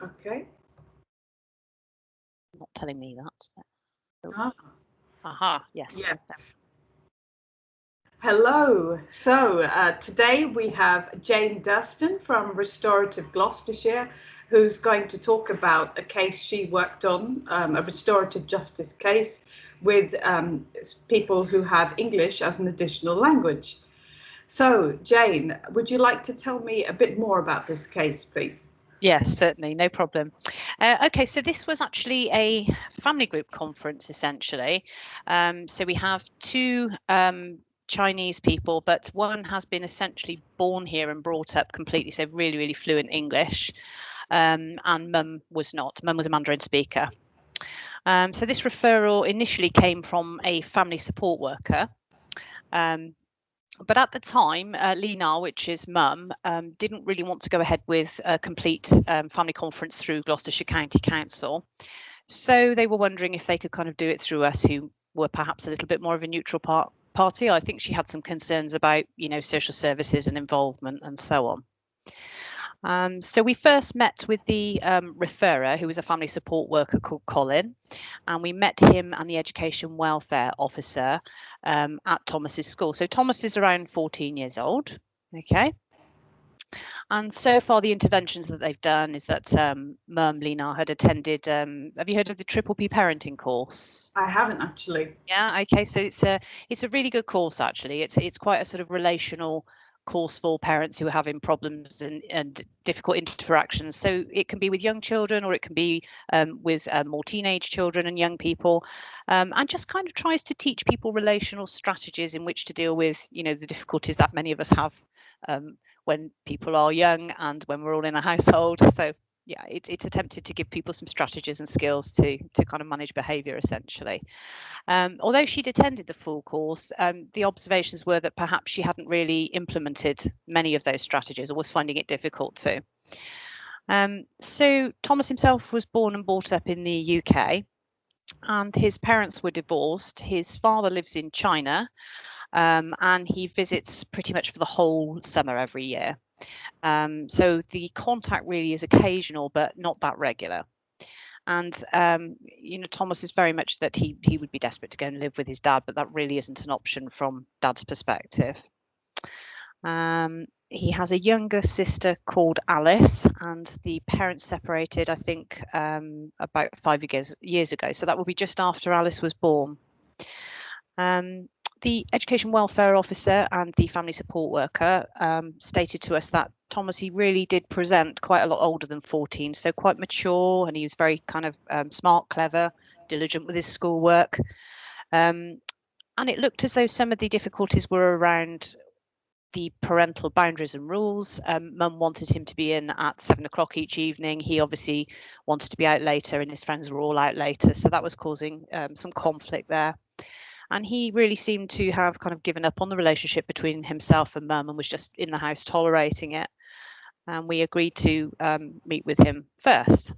Okay. Not telling me that. But... Ah. Aha, yes. Yes. Hello. So today we have Jane Durston from Restorative Gloucestershire, who's going to talk about a case she worked on, a restorative justice case with people who have English as an additional language. So, Jane, would you like to tell me a bit more about this case, please? Yes, certainly, no problem. Okay, so this was actually a family group conference, essentially. So we have two Chinese people, but one has been essentially born here and brought up completely, so really, really fluent English. And Mum was not. Mum was a Mandarin speaker. So this referral initially came from a family support worker. But at the time, Lena, which is Mum, didn't really want to go ahead with a complete family conference through Gloucestershire County Council. So they were wondering if they could kind of do it through us, who were perhaps a little bit more of a neutral party. I think she had some concerns about, social services and involvement and so on. So we first met with the referrer, who was a family support worker called Colin, and we met him and the education welfare officer at Thomas's school. So Thomas is around 14 years old. Okay. And so far, the interventions that they've done is that Mum Lena had attended. Have you heard of the Triple P parenting course? I haven't actually. Yeah. Okay. So it's a really good course actually. It's quite a sort of relational course for parents who are having problems and difficult interactions. So it can be with young children, or it can be with more teenage children and young people, and just kind of tries to teach people relational strategies in which to deal with, the difficulties that many of us have when people are young and when we're all in a household. So yeah, it's attempted to give people some strategies and skills to kind of manage behaviour essentially. Although she'd attended the full course, the observations were that perhaps she hadn't really implemented many of those strategies, or was finding it difficult to. So Thomas himself was born and brought up in the UK, and his parents were divorced. His father lives in China, and he visits pretty much for the whole summer every year. So the contact really is occasional, but not that regular. And Thomas is very much that he would be desperate to go and live with his dad, but that really isn't an option from Dad's perspective. He has a younger sister called Alice, and the parents separated, I think, about 5 years ago. So that will be just after Alice was born. The education welfare officer and the family support worker stated to us that Thomas, he really did present quite a lot older than 14, so quite mature, and he was very kind of smart, clever, diligent with his schoolwork. And it looked as though some of the difficulties were around the parental boundaries and rules. Mum wanted him to be in at 7 o'clock each evening. He obviously wanted to be out later, and his friends were all out later, so that was causing some conflict there. And he really seemed to have kind of given up on the relationship between himself and Mum and was just in the house tolerating it. And we agreed to meet with him first.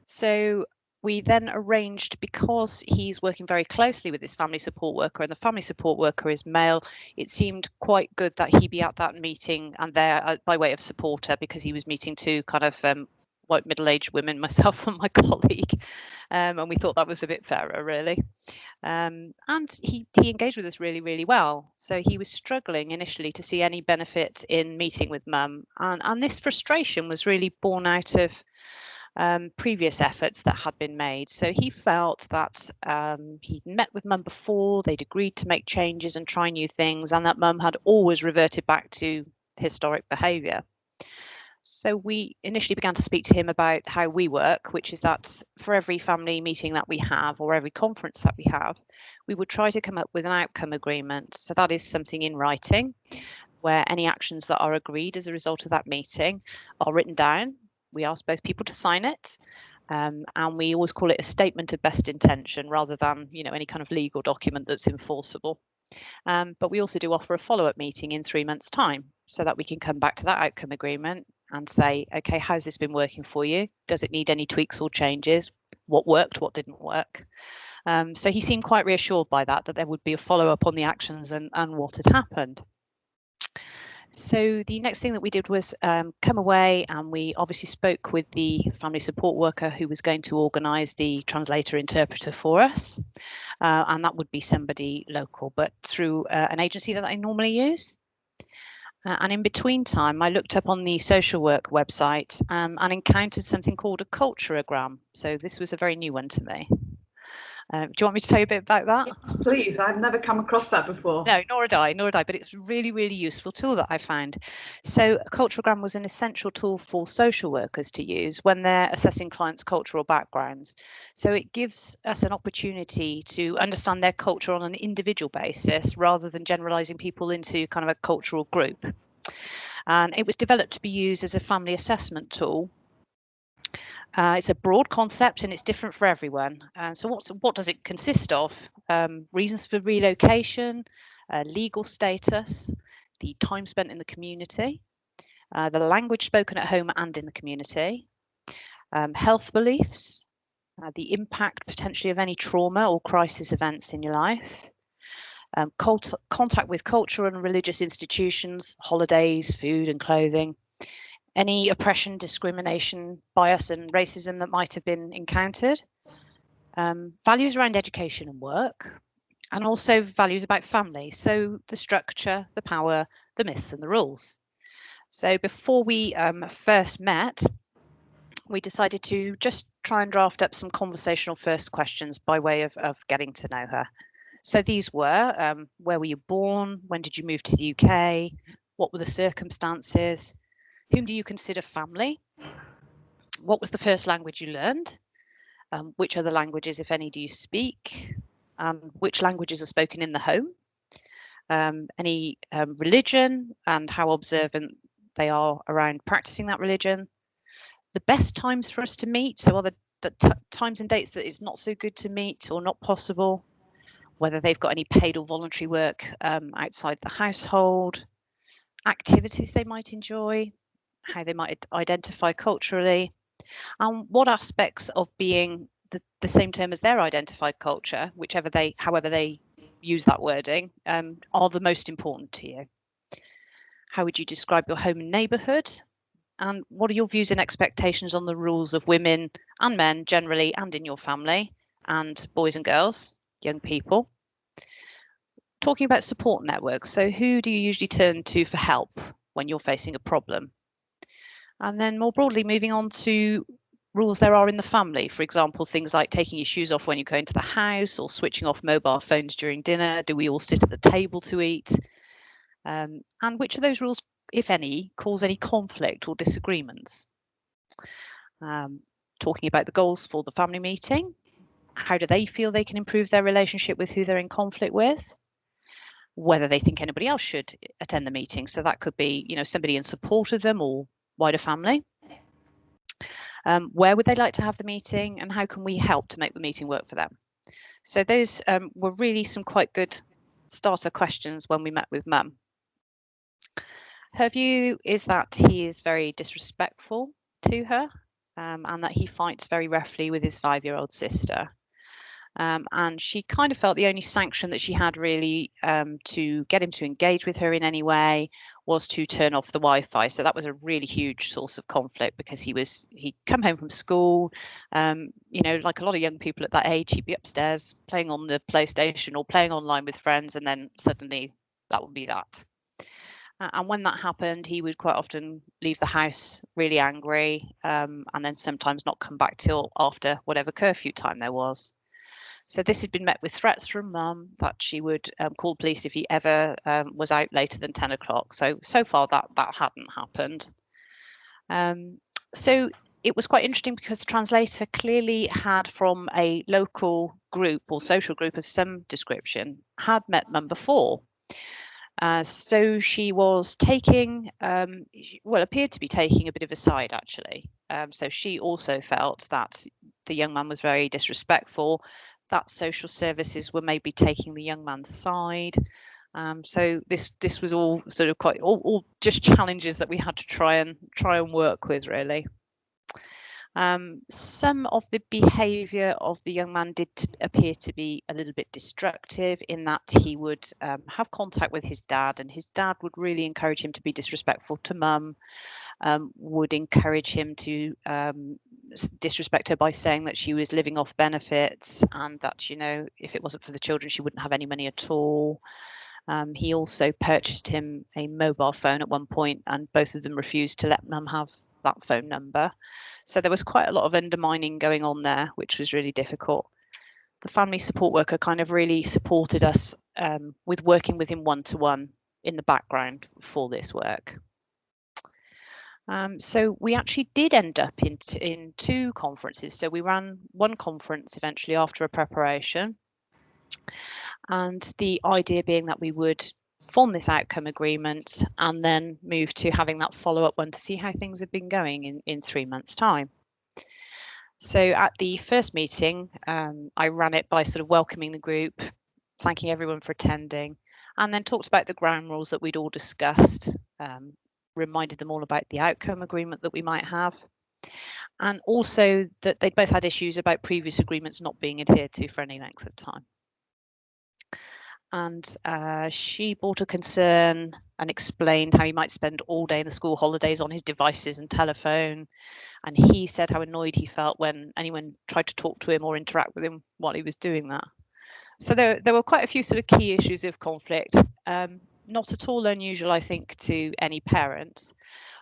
So we then arranged, because he's working very closely with this family support worker, and the family support worker is male, it seemed quite good that he be at that meeting and there by way of supporter, because he was meeting two kind of white middle-aged women, myself and my colleague, and we thought that was a bit fairer, really. And he engaged with us really, really well. So he was struggling initially to see any benefit in meeting with Mum, and this frustration was really born out of previous efforts that had been made. So he felt that he'd met with Mum before, they'd agreed to make changes and try new things, and that Mum had always reverted back to historic behaviour. So we initially began to speak to him about how we work, which is that for every family meeting that we have, or every conference that we have, we would try to come up with an outcome agreement. So that is something in writing, where any actions that are agreed as a result of that meeting are written down. We ask both people to sign it, and we always call it a statement of best intention rather than, any kind of legal document that's enforceable. But we also do offer a follow-up meeting in 3 months' time, so that we can come back to that outcome agreement and say, okay, how's this been working for you? Does it need any tweaks or changes? What worked, what didn't work? So he seemed quite reassured by that there would be a follow-up on the actions and what had happened. So the next thing that we did was come away, and we obviously spoke with the family support worker who was going to organise the translator interpreter for us. And that would be somebody local, but through an agency that I normally use. And in between time, I looked up on the social work website and encountered something called a culturogram. So this was a very new one to me. Do you want me to tell you a bit about that? Yes, please. I've never come across that before. No, nor had I, but it's a really, really useful tool that I found. So a culturogram was an essential tool for social workers to use when they're assessing clients' cultural backgrounds. So it gives us an opportunity to understand their culture on an individual basis rather than generalising people into kind of a cultural group. And it was developed to be used as a family assessment tool. It's a broad concept and it's different for everyone. So what does it consist of? Reasons for relocation, legal status, the time spent in the community, the language spoken at home and in the community, health beliefs, the impact potentially of any trauma or crisis events in your life, contact with cultural and religious institutions, holidays, food and clothing, any oppression, discrimination, bias and racism that might have been encountered, values around education and work, and also values about family. So the structure, the power, the myths and the rules. So before we first met, we decided to just try and draft up some conversational first questions by way of getting to know her. So these were, where were you born? When did you move to the UK? What were the circumstances? Whom do you consider family? What was the first language you learned? Which other languages, if any, do you speak? Which languages are spoken in the home? Any religion and how observant they are around practicing that religion? The best times for us to meet, so are the times and dates that it's not so good to meet or not possible? Whether they've got any paid or voluntary work outside the household, activities they might enjoy, how they might identify culturally, and what aspects of being the same term as their identified culture, however they use that wording, are the most important to you. How would you describe your home and neighbourhood? And what are your views and expectations on the rules of women and men generally and in your family, and boys and girls, young people? Talking about support networks, so who do you usually turn to for help when you're facing a problem? And then more broadly, moving on to rules there are in the family. For example, things like taking your shoes off when you go into the house or switching off mobile phones during dinner. Do we all sit at the table to eat? And which of those rules, if any, cause any conflict or disagreements? Talking about the goals for the family meeting. How do they feel they can improve their relationship with who they're in conflict with? Whether they think anybody else should attend the meeting. So that could be, somebody in support of them or wider family. Where would they like to have the meeting, and how can we help to make the meeting work for them? So those were really some quite good starter questions when we met with Mum. Her view is that he is very disrespectful to her, and that he fights very roughly with his 5-year-old sister. And she kind of felt the only sanction that she had really to get him to engage with her in any way was to turn off the Wi-Fi. So that was a really huge source of conflict, because he'd come home from school, like a lot of young people at that age, he'd be upstairs playing on the PlayStation or playing online with friends, and then suddenly that would be that. And when that happened, he would quite often leave the house really angry, and then sometimes not come back till after whatever curfew time there was. So this had been met with threats from Mum that she would call police if he ever was out later than 10 o'clock. So far that hadn't happened. So it was quite interesting, because the translator clearly had, from a local group or social group of some description, had met Mum before. So she was taking, appeared to be taking a bit of a side, actually. So she also felt that the young man was very disrespectful, that social services were maybe taking the young man's side. So this was all sort of all just challenges that we had to try and work with, really. Some of the behaviour of the young man did appear to be a little bit destructive, in that he would have contact with his dad, and his dad would really encourage him to be disrespectful to mum, would encourage him to disrespect her by saying that she was living off benefits, and that, you know, if it wasn't for the children, she wouldn't have any money at all. He also purchased him a mobile phone at one point, and both of them refused to let mum have that phone number. So there was quite a lot of undermining going on there, which was really difficult. The family support worker kind of really supported us with working with him one-to-one in the background for this work. So we actually did end up in 2 conferences. So we ran one conference eventually after a preparation, and the idea being that we would form this outcome agreement and then move to having that follow-up one to see how things have been going in 3 months' time. So at the first meeting, I ran it by sort of welcoming the group, thanking everyone for attending, and then talked about the ground rules that we'd all discussed, reminded them all about the outcome agreement that we might have, and also that they'd both had issues about previous agreements not being adhered to for any length of time. And she brought a concern and explained how he might spend all day in the school holidays on his devices and telephone. And he said how annoyed he felt when anyone tried to talk to him or interact with him while he was doing that. So there were quite a few sort of key issues of conflict, not at all unusual, I think, to any parent.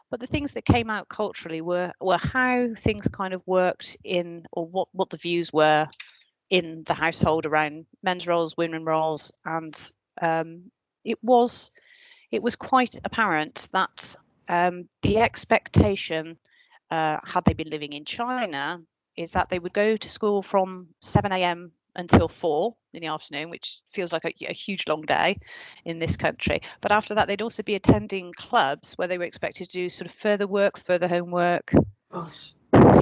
But the things that came out culturally were how things kind of worked in, or what the views were in the household around men's roles, women's roles, and it was quite apparent that the expectation, had they been living in China, is that they would go to school from 7 a.m. until 4 in the afternoon, which feels like a huge long day in this country. But after that, they'd also be attending clubs where they were expected to do sort of further work, further homework. Gosh.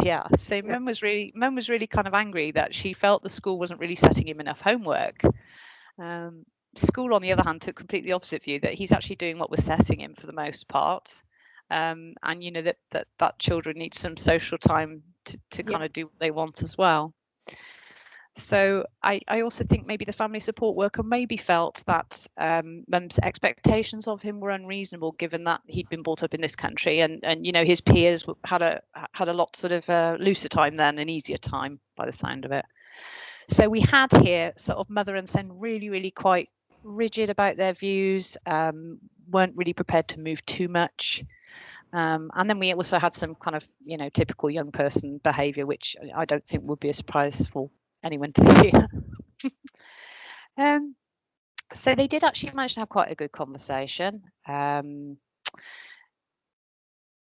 Yeah, so Mum was really kind of angry that she felt the school wasn't really setting him enough homework. School, on the other hand, took completely opposite view, that he's actually doing what we're setting him for the most part. And you know that children need some social time to kind of do what they want as well. So I also think maybe the family support worker maybe felt that mum's expectations of him were unreasonable, given that he'd been brought up in this country, and you know, his peers had a lot sort of looser time then, an easier time by the sound of it. So we had here sort of mother and son really quite rigid about their views, weren't really prepared to move too much. And then we also had some kind of, you know, typical young person behaviour, which I don't think would be a surprise for anyone to hear. So they did actually manage to have quite a good conversation.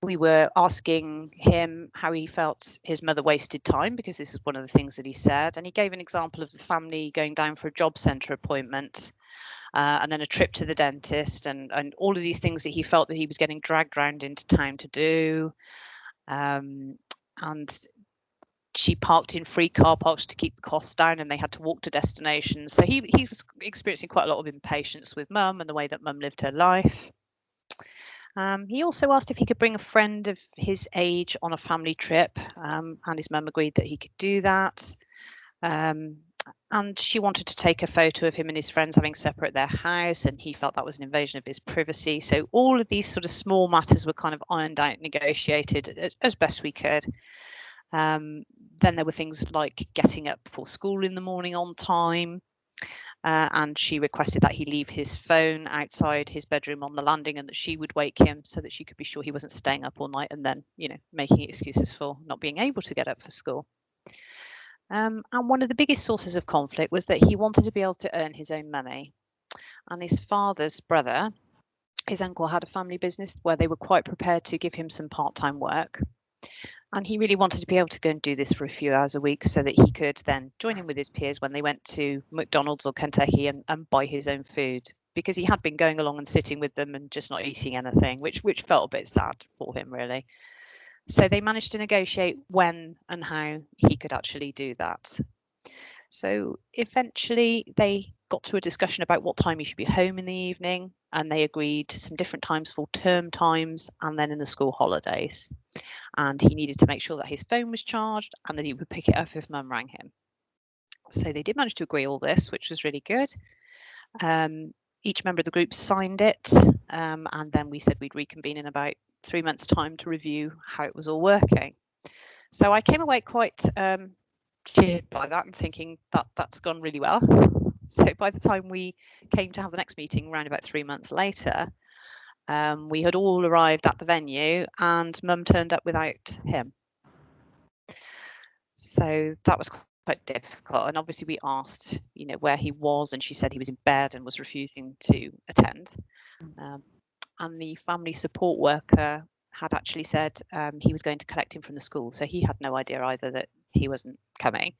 We were asking him how he felt his mother wasted time, because this is one of the things that he said, and he gave an example of the family going down for a job centre appointment, and then a trip to the dentist, and all of these things that he felt that he was getting dragged around into town to do. And she parked in free car parks to keep the costs down, and they had to walk to destinations. So he was experiencing quite a lot of impatience with mum and the way that mum lived her life. He also asked if he could bring a friend of his age on a family trip, and his mum agreed that he could do that. And she wanted to take a photo of him and his friends having separate their house, and he felt that was an invasion of his privacy. So all of these sort of small matters were kind of ironed out, negotiated as best we could. Then there were things like getting up for school in the morning on time, and she requested that he leave his phone outside his bedroom on the landing, and that she would wake him so that she could be sure he wasn't staying up all night and then, you know, making excuses for not being able to get up for school. And one of the biggest sources of conflict was that he wanted to be able to earn his own money, and his father's brother, his uncle, had a family business where they were quite prepared to give him some part-time work. And he really wanted to be able to go and do this for a few hours a week so that he could then join in with his peers when they went to McDonald's or Kentucky and buy his own food, because he had been going along and sitting with them and just not eating anything, which felt a bit sad for him, really. So they managed to negotiate when and how he could actually do that. So eventually they got to a discussion about what time he should be home in the evening, and they agreed to some different times for term times and then in the school holidays. And he needed to make sure that his phone was charged and that he would pick it up if mum rang him. So they did manage to agree all this, which was really good. Each member of the group signed it, and then we said we'd reconvene in about 3 months' time to review how it was all working. So I came away quite cheered by that and thinking that that's gone really well. So by the time we came to have the next meeting around about 3 months later, we had all arrived at the venue and mum turned up without him. So that was quite difficult, and obviously we asked, you know, where he was, and she said he was in bed and was refusing to attend. And the family support worker had actually said he was going to collect him from the school, so he had no idea either that he wasn't coming.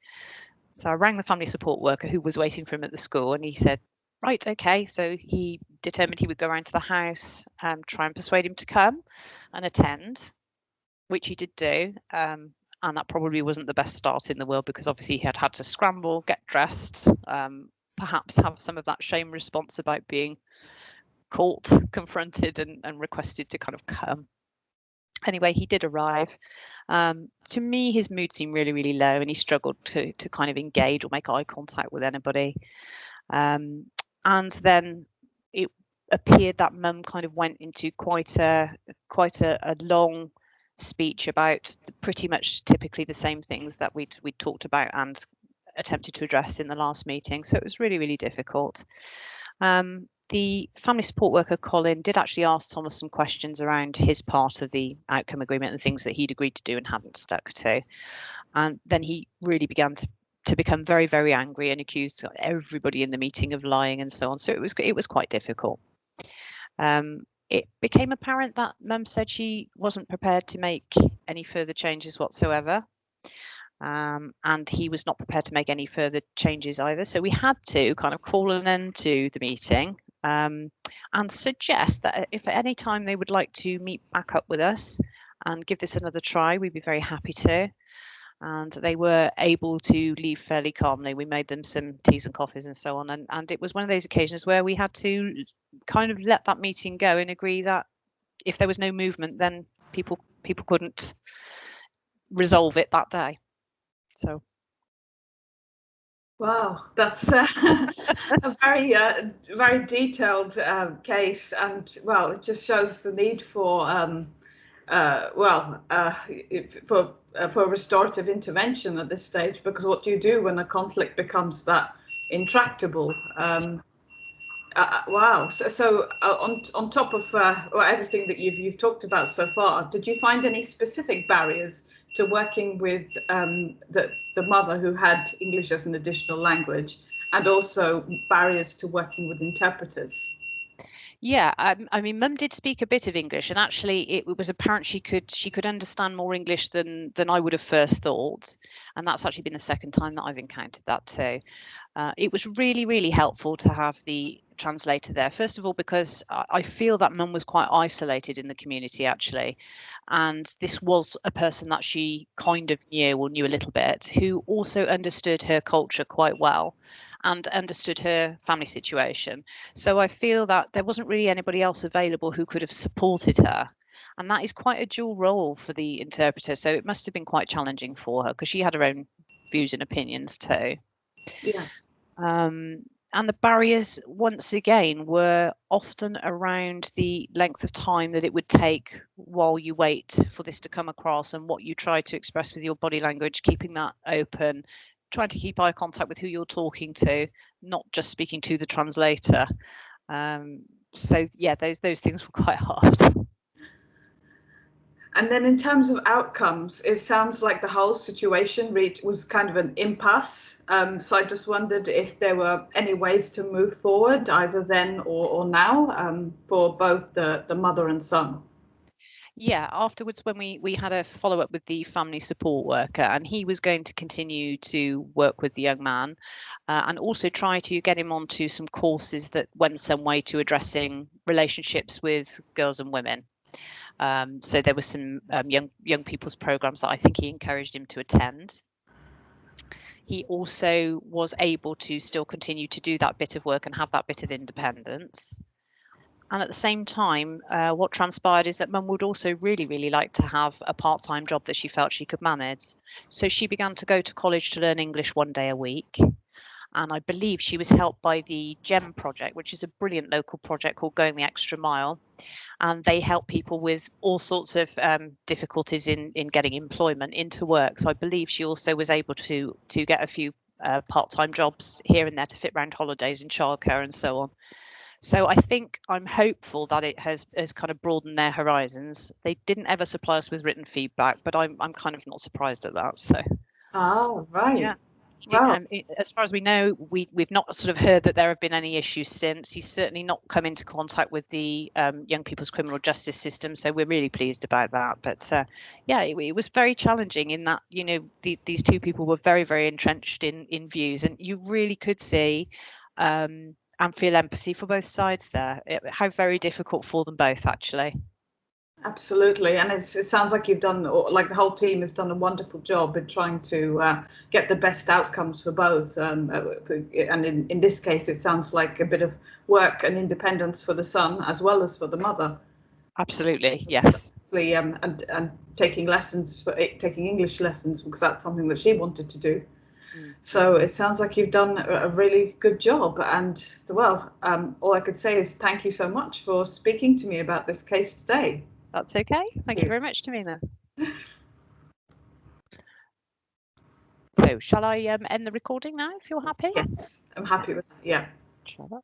So I rang the family support worker who was waiting for him at the school, and he said, right, okay. So he determined he would go around to the house, try and persuade him to come and attend, which he did do. And that probably wasn't the best start in the world, because obviously he had had to scramble, get dressed, perhaps have some of that shame response about being caught, confronted and requested to kind of come. Anyway, he did arrive. To me, his mood seemed really, really low, and he struggled to kind of engage or make eye contact with anybody. And then it appeared that mum kind of went into quite a long speech about pretty much typically the same things that we'd talked about and attempted to address in the last meeting. So it was really, really difficult. The family support worker, Colin, did actually ask Thomas some questions around his part of the outcome agreement and things that he'd agreed to do and hadn't stuck to. And then he really began to become very, very angry and accused everybody in the meeting of lying and so on. So it was quite difficult. It became apparent that mum said she wasn't prepared to make any further changes whatsoever. And he was not prepared to make any further changes either. So we had to kind of call an end to the meeting and suggest that if at any time they would like to meet back up with us and give this another try, we'd be very happy to. And they were able to leave fairly calmly. We made them some teas and coffees and so on. And it was one of those occasions where we had to kind of let that meeting go and agree that if there was no movement, then people couldn't resolve it that day. So. Wow, that's a very detailed case, and well, it just shows the need for restorative intervention at this stage, because what do you do when a conflict becomes that intractable? Wow. So on top of everything that you've talked about so far, did you find any specific barriers to working with the mother who had English as an additional language, and also barriers to working with interpreters? Yeah, I mean, mum did speak a bit of English, and actually it was apparent she could understand more English than I would have first thought, and that's actually been the second time that I've encountered that too. It was really, really helpful to have the translator there. First of all, because I feel that mum was quite isolated in the community actually, and this was a person that she kind of knew a little bit, who also understood her culture quite well and understood her family situation. So I feel that there wasn't really anybody else available who could have supported her. And that is quite a dual role for the interpreter. So it must have been quite challenging for her, because she had her own views and opinions too. Yeah. And the barriers, once again, were often around the length of time that it would take while you wait for this to come across, and what you try to express with your body language, keeping that open, trying to keep eye contact with who you're talking to, not just speaking to the translator. So yeah, those things were quite hard. And then in terms of outcomes, it sounds like the whole situation was kind of an impasse. So I just wondered if there were any ways to move forward, either then or now, for both the mother and son. Yeah, afterwards when we had a follow-up with the family support worker, and he was going to continue to work with the young man and also try to get him onto some courses that went some way to addressing relationships with girls and women. So there were some young people's programs that I think he encouraged him to attend. he also was able to still continue to do that bit of work and have that bit of independence. And at the same time, what transpired is that Mum would also really, really like to have a part-time job that she felt she could manage. So she began to go to college to learn English 1 day a week. And I believe she was helped by the GEM project, which is a brilliant local project called Going the Extra Mile. And they help people with all sorts of difficulties in getting employment into work. So I believe she also was able to get a few part-time jobs here and there to fit around holidays and childcare and so on. So I think I'm hopeful that it has kind of broadened their horizons. They didn't ever supply us with written feedback, but I'm kind of not surprised at that. So Oh, right. yeah. Wow. As far as we know, we've not sort of heard that there have been any issues since. He's certainly not come into contact with the young people's criminal justice system, so we're really pleased about that. But yeah, it was very challenging in that, you know, these two people were very, very entrenched in views, and you really could see and feel empathy for both sides there. How very difficult for them both, actually. Absolutely, and it sounds like you've done, or like the whole team has done a wonderful job in trying to get the best outcomes for both. And in this case, it sounds like a bit of work and independence for the son as well as for the mother. Absolutely, yes. And taking English lessons, because that's something that she wanted to do. So it sounds like you've done a really good job. And well, all I could say is thank you so much for speaking to me about this case today. That's okay. Thank you very much, Tamina. So shall I end the recording now if you're happy? Yes, I'm happy with that. Yeah. Shall I?